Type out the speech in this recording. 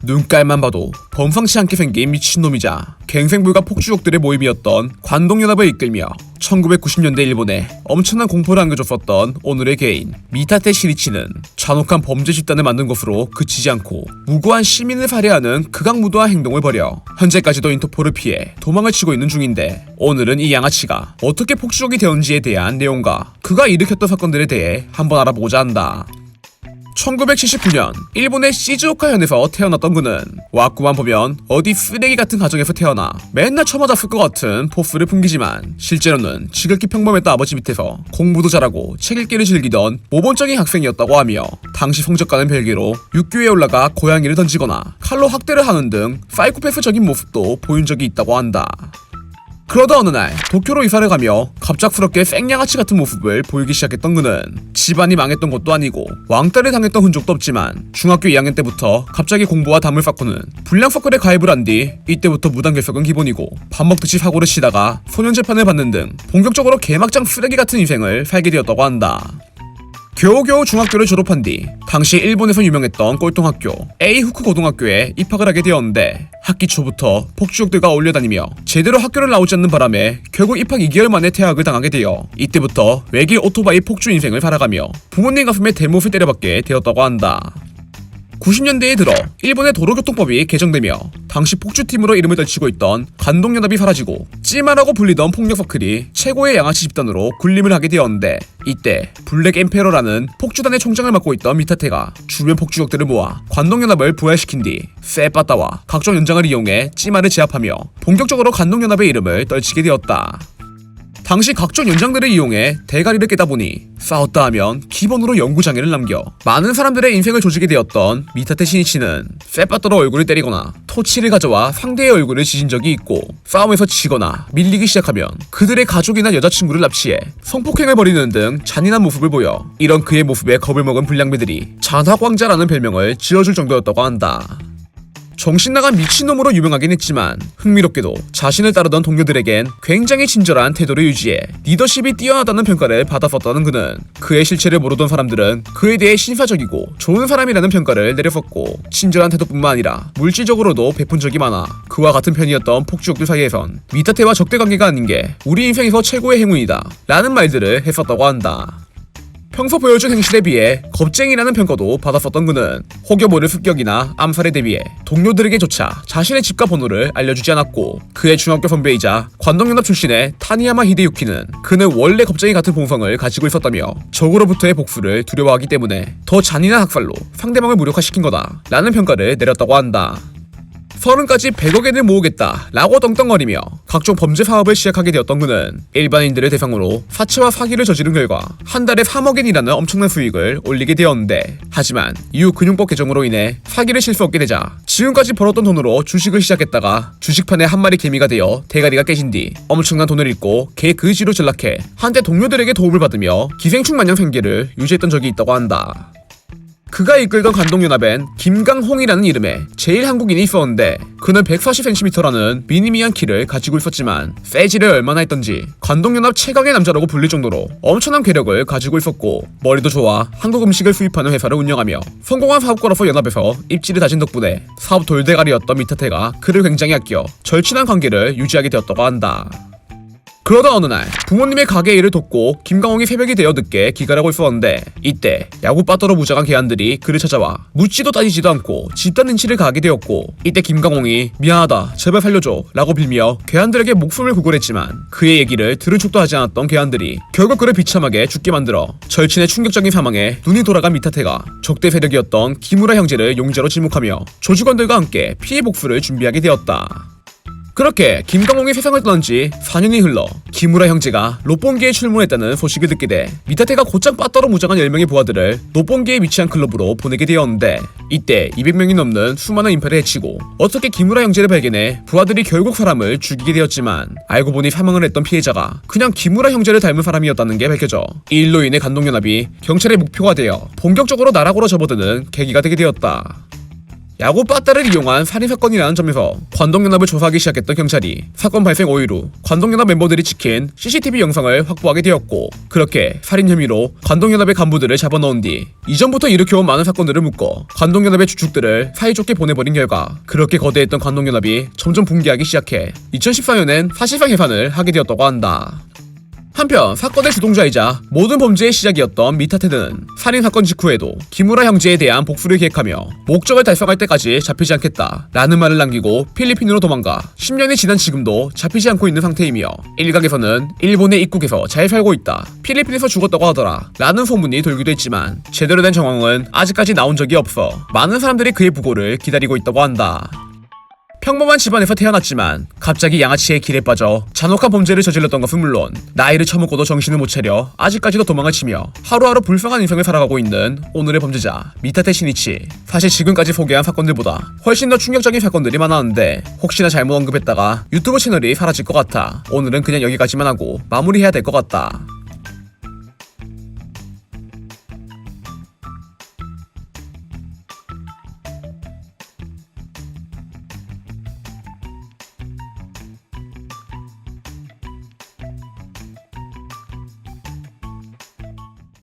눈깔만 봐도 범상치 않게 생긴 미친놈이자 갱생불가 폭주족들의 모임이었던 관동연합을 이끌며 1990년대 일본에 엄청난 공포를 안겨줬었던 오늘의 개인 미타테 시리치는 잔혹한 범죄 집단을 만든 것으로 그치지 않고 무고한 시민을 살해하는 극악무도한 행동을 벌여 현재까지도 인터폴을 피해 도망을 치고 있는 중인데, 오늘은 이 양아치가 어떻게 폭주족이 되었는지에 대한 내용과 그가 일으켰던 사건들에 대해 한번 알아보고자 한다. 1979년 일본의 시즈오카현에서 태어났던 그는 와꾸만 보면 어디 쓰레기 같은 가정에서 태어나 맨날 처맞았을 것 같은 포스를 풍기지만 실제로는 지극히 평범했던 아버지 밑에서 공부도 잘하고 책 읽기를 즐기던 모범적인 학생이었다고 하며, 당시 성적과는 별개로 육교에 올라가 고양이를 던지거나 칼로 학대를 하는 등 사이코패스적인 모습도 보인 적이 있다고 한다. 그러다 어느 날 도쿄로 이사를 가며 갑작스럽게 생양아치 같은 모습을 보이기 시작했던 그는 집안이 망했던 것도 아니고 왕따를 당했던 흔적도 없지만 중학교 2학년 때부터 갑자기 공부와 담을 쌓고는 불량 서클에 가입을 한 뒤 이때부터 무단결석은 기본이고 밥 먹듯이 사고를 치다가 소년 재판을 받는 등 본격적으로 개막장 쓰레기 같은 인생을 살게 되었다고 한다. 겨우겨우 중학교를 졸업한 뒤 당시 일본에서 유명했던 꼴통학교 에이후쿠 고등학교에 입학을 하게 되었는데, 학기 초부터 폭주족들과 어울려다니며 제대로 학교를 나오지 않는 바람에 결국 입학 2개월 만에 퇴학을 당하게 되어 이때부터 외길 오토바이 폭주 인생을 살아가며 부모님 가슴에 대못을 때려박게 되었다고 한다. 90년대에 들어 일본의 도로교통법이 개정되며 당시 폭주팀으로 이름을 떨치고 있던 관동연합이 사라지고 찌마라고 불리던 폭력 서클이 최고의 양아치 집단으로 군림을 하게 되었는데, 이때 블랙 엠페러라는 폭주단의 총장을 맡고 있던 미타테가 주변 폭주족들을 모아 관동연합을 부활시킨 뒤 세빠따와 각종 연장을 이용해 찌마를 제압하며 본격적으로 관동연합의 이름을 떨치게 되었다. 당시 각종 연장들을 이용해 대가리를 깨다 보니 싸웠다 하면 기본으로 연구장애를 남겨 많은 사람들의 인생을 조지게 되었던 미타테 시니치는 쇠빠따로 얼굴을 때리거나 토치를 가져와 상대의 얼굴을 지진 적이 있고, 싸움에서 지거나 밀리기 시작하면 그들의 가족이나 여자친구를 납치해 성폭행을 벌이는 등 잔인한 모습을 보여 이런 그의 모습에 겁을 먹은 불량배들이 잔화광자라는 별명을 지어줄 정도였다고 한다. 정신나간 미친놈으로 유명하긴 했지만 흥미롭게도 자신을 따르던 동료들에겐 굉장히 친절한 태도를 유지해 리더십이 뛰어나다는 평가를 받았었다는 그는, 그의 실체를 모르던 사람들은 그에 대해 신사적이고 좋은 사람이라는 평가를 내렸었고, 친절한 태도뿐만 아니라 물질적으로도 베푼 적이 많아 그와 같은 편이었던 폭주족들 사이에선 미타테와 적대관계가 아닌 게 우리 인생에서 최고의 행운이다 라는 말들을 했었다고 한다. 평소 보여준 행실에 비해 겁쟁이라는 평가도 받았었던 그는 혹여 모를 습격이나 암살에 대비해 동료들에게조차 자신의 집과 번호를 알려주지 않았고, 그의 중학교 선배이자 관동연합 출신의 타니야마 히데유키는 그는 원래 겁쟁이 같은 본성을 가지고 있었다며 적으로부터의 복수를 두려워하기 때문에 더 잔인한 학살로 상대방을 무력화시킨 거다 라는 평가를 내렸다고 한다. 30까지 100억엔을 모으겠다 라고 떵떵거리며 각종 범죄 사업을 시작하게 되었던 그는 일반인들을 대상으로 사채와 사기를 저지른 결과 한 달에 3억엔이라는 엄청난 수익을 올리게 되었는데, 하지만 이후 금융법 개정으로 인해 사기를 칠 수 없게 되자 지금까지 벌었던 돈으로 주식을 시작했다가 주식판에 한 마리 개미가 되어 대가리가 깨진 뒤 엄청난 돈을 잃고 개 그지로 전락해 한때 동료들에게 도움을 받으며 기생충 마냥 생계를 유지했던 적이 있다고 한다. 그가 이끌던 관동연합엔 김강홍이라는 이름의 제일 한국인이 있었는데, 그는 140cm라는 미니미한 키를 가지고 있었지만 세지를 얼마나 했던지 관동연합 최강의 남자라고 불릴 정도로 엄청난 괴력을 가지고 있었고, 머리도 좋아 한국 음식을 수입하는 회사를 운영하며 성공한 사업가로서 연합에서 입지를 다진 덕분에 사업 돌대가리였던 미타테가 그를 굉장히 아껴 절친한 관계를 유지하게 되었다고 한다. 그러다 어느 날 부모님의 가게 일을 돕고 김강홍이 새벽이 되어 늦게 귀가를 하고 있었는데, 이때 야구 빠따로 무장한 개한들이 그를 찾아와 묻지도 따지지도 않고 집단 린치를 가하게 되었고, 이때 김강홍이 미안하다 제발 살려줘 라고 빌며 개한들에게 목숨을 구걸했지만 그의 얘기를 들은 척도 하지 않았던 개한들이 결국 그를 비참하게 죽게 만들어 절친의 충격적인 사망에 눈이 돌아간 미타테가 적대 세력이었던 기무라 형제를 용의자로 지목하며 조직원들과 함께 피해 복수를 준비하게 되었다. 그렇게 김강홍이 세상을 떠난 지 4년이 흘러 기무라 형제가 롯본기에 출몰했다는 소식을 듣게 돼 미타테가 곧장 빠따로 무장한 10명의 부하들을 롯본기에 위치한 클럽으로 보내게 되었는데, 이때 200명이 넘는 수많은 인파를 해치고 어떻게 기무라 형제를 발견해 부하들이 결국 사람을 죽이게 되었지만, 알고 보니 사망을 했던 피해자가 그냥 기무라 형제를 닮은 사람이었다는 게 밝혀져 이 일로 인해 관동연합이 경찰의 목표가 되어 본격적으로 나락으로 접어드는 계기가 되게 되었다. 야구 빠따를 이용한 살인사건이라는 점에서 관동연합을 조사하기 시작했던 경찰이 사건 발생 5일 후 관동연합 멤버들이 찍힌 CCTV 영상을 확보하게 되었고, 그렇게 살인 혐의로 관동연합의 간부들을 잡아넣은 뒤 이전부터 일으켜온 많은 사건들을 묶어 관동연합의 주축들을 사이좋게 보내버린 결과 그렇게 거대했던 관동연합이 점점 붕괴하기 시작해 2014년엔 사실상 해산을 하게 되었다고 한다. 한편 사건의 주동자이자 모든 범죄의 시작이었던 미타테드는 살인사건 직후에도 기무라 형제에 대한 복수를 계획하며 목적을 달성할 때까지 잡히지 않겠다 라는 말을 남기고 필리핀으로 도망가 10년이 지난 지금도 잡히지 않고 있는 상태이며, 일각에서는 일본에 입국해서 잘 살고 있다, 필리핀에서 죽었다고 하더라 라는 소문이 돌기도 했지만 제대로 된 정황은 아직까지 나온 적이 없어 많은 사람들이 그의 부고를 기다리고 있다고 한다. 평범한 집안에서 태어났지만 갑자기 양아치의 길에 빠져 잔혹한 범죄를 저질렀던 것은 물론 나이를 처먹고도 정신을 못 차려 아직까지도 도망을 치며 하루하루 불쌍한 인생을 살아가고 있는 오늘의 범죄자 미타테 시니치. 사실 지금까지 소개한 사건들보다 훨씬 더 충격적인 사건들이 많았는데 혹시나 잘못 언급했다가 유튜브 채널이 사라질 것 같아 오늘은 그냥 여기까지만 하고 마무리해야 될 것 같다.